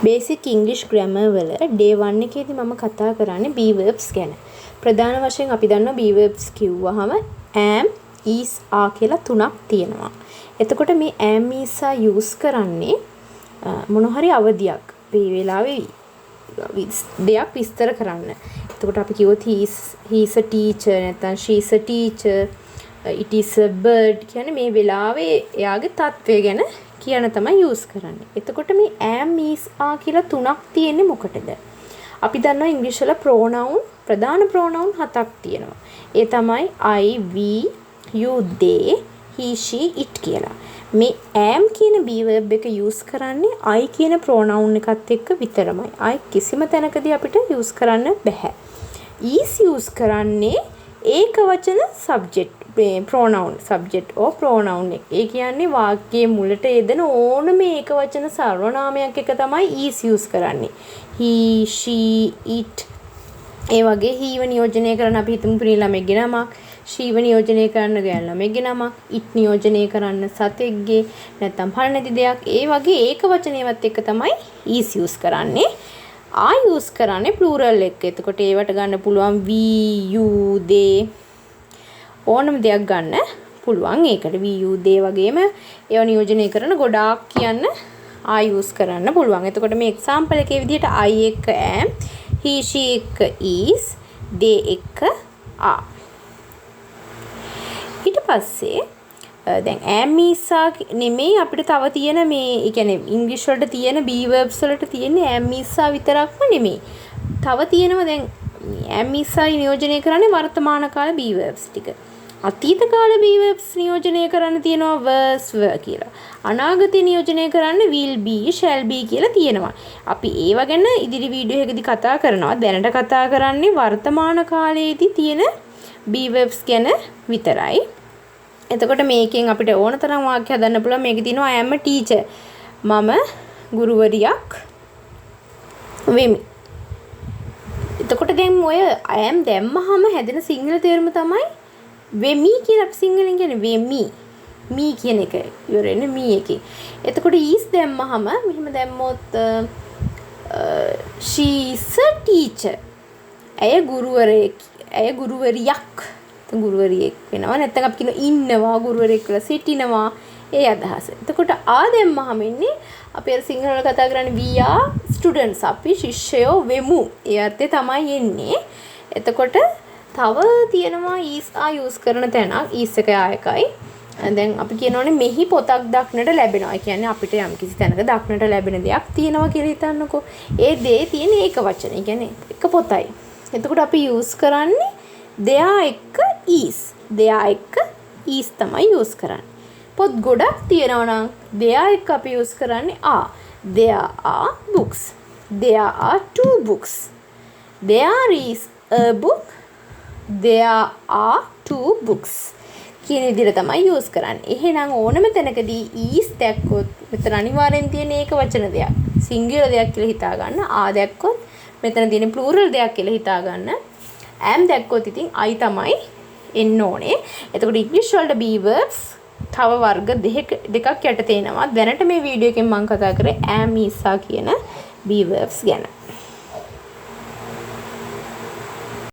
Basic ඉංග්‍රීසි grammar වල day 1 එකේදී මම කතා කරන්නේ be verbs ගැන. ප්‍රධාන වශයෙන් අපි දන්නවා be verbs කිව්වහම am, is, are කියලා තුනක් තියෙනවා. එතකොට මේ am, is, are use කරන්නේ මොන හරි අවධියක් මේ වෙලාවේ දෙයක් විස්තර කරන්න. එතකොට අපි කිව්වොත් he is a teacher නැත්නම් she is a teacher, it is a bird කියන්නේ මේ වෙලාවේ එයාගේ තත්වය ගැන කියන තමයි use කරන්නේ. එතකොට මේ am, is, are කියලා තුනක් තියෙන්නේ මොකටද? අපි දන්නවා ඉංග්‍රීසි වල pronoun ප්‍රධාන pronoun හතක් තියෙනවා. ඒ තමයි I, we, you, they, he, she, it කියලා. මේ am කියන be verb එක use කරන්නේ I කියන pronoun එකත් එක්ක විතරමයි. I කිසිම තැනකදී අපිට use කරන්න බෑ. is use කරන්නේ ඒක වචන subject pronoun subject or pronoun එක. ඒ කියන්නේ වාක්‍යයේ මුලට යෙදෙන ඕනම ඒක වචන සර්වනාමයක් එක තමයි is use කරන්නේ. he, she, it. ඒ වගේ he ව නියෝජනය කරන අපි හිතමු පිරි ළමෙක්ගේ නමක්, she ව නියෝජනය කරන ගෑනු ළමෙක්ගේ නමක්, it නියෝජනය කරන්න සතෙක්ගේ නැත්නම් පණ නැති දෙයක්. ඒ වගේ ඒක වචනයවත් එක්ක තමයි is use කරන්නේ. I use කරන්නේ plural එක. එතකොට ඒවට ගන්න පුළුවන් we, you, they ඕනම දෙයක් ගන්න පුළුවන්. ඒකට we, you, they වගේම ඒව නියෝජනය කරන ගොඩාක් කියන්න I use කරන්න පුළුවන්. එතකොට මේ example එකේ විදිහට I එක am, he, she එක is, they එක are. ඊට පස්සේ දැන් am, is, are නෙමෙයි අපිට තව තියෙන මේ ඒ කියන්නේ ඉංග්‍රීසි වලට තියෙන be verbs වලට තියෙන am, is, are විතරක්ම නෙමෙයි. තව තියෙනවා දැන් am, is, are නියෝජනය කරන්නේ වර්තමාන කාල be verbs ටික. අතීත කාල be verbs නියෝජනය කරන්න තියෙනවා was, were කියලා. අනාගතේ නියෝජනය කරන්න will be, shall be කියලා තියෙනවා. අපි ඒව ගැන ඉදිරි වීඩියෝ එකකදී කතා කරනවා. දැනට කතා කරන්නේ වර්තමාන කාලයේදී තියෙන be verbs ගැන විතරයි. එතකොට මේකෙන් අපිට ඕන තරම් වාක්‍ය හදන්න පුළුවන්. මේකේ තියෙනවා I am a teacher. මම ගුරුවරියක් වෙමි. එතකොට දැන් ඔය I am දැම්මහම හැදෙන සිංහල තේරුම තමයි වෙමි කියලා. අපි සිංහලෙන් කියන්නේ වෙමි. me කියන එක ඉවර වෙන්නේ me එකේ. එතකොට is දැම්මහම මෙහෙම දැම්මොත් she is a teacher. ඇය ගුරුවරයෙක්. ඇය ගුරුවරියක්. ගුරුවරියෙක් වෙනවා. නැත්නම් අපි කියන ඉන්නවා ගුරුවරයෙක් කියලා සිටිනවා. ඒ අදහස. එතකොට ආ දැම්මහම ඉන්නේ අපි අර සිංහල වල කතා කරන්නේ we are students. අපි ශිෂ්‍යයෝ වෙමු. ඒ අර්ථය තමයි එන්නේ. එතකොට තව තියෙනවා is, are use කරන තැනක්. is එක ආයකයි. දැන් අපි කියනෝනේ මෙහි පොතක් දක්නට ලැබෙනවා. ඒ කියන්නේ අපිට යම් කිසි තැනක දක්නට ලැබෙන දෙයක් තියෙනවා කියලා හිතන්නකෝ. ඒ දේ තියෙන ඒක වචන. ඒ කියන්නේ එක පොතයි. එතකොට අපි use කරන්නේ there එක is. there එක is තමයි use කරන්නේ. පොත් ගොඩක් තියෙනවා නම් there එක අපි use කරන්නේ are. there are books. there are 2 books. there is a book. there are 2 books කියන විදිහට තමයි use කරන්නේ. එහෙනම් ඕනම තැනකදී is දැක්කොත් මෙතන අනිවාර්යෙන් තියෙන ඒක වචන දෙයක්. singular දෙයක් කියලා හිතා ගන්න. are දැක්කොත් මෙතන තියෙන plural දෙයක් කියලා හිතා ගන්න. am දැක්කොත් ඉතින් I තමයි එන්න ඕනේ. එතකොට ඉංග්‍රීසි වලට be verbs තව වර්ග දෙකක් යටතේ එනවා. දැනට මේ වීඩියෝ එකෙන් මම කතා කරේ am, is, are කියන be verbs ගැන.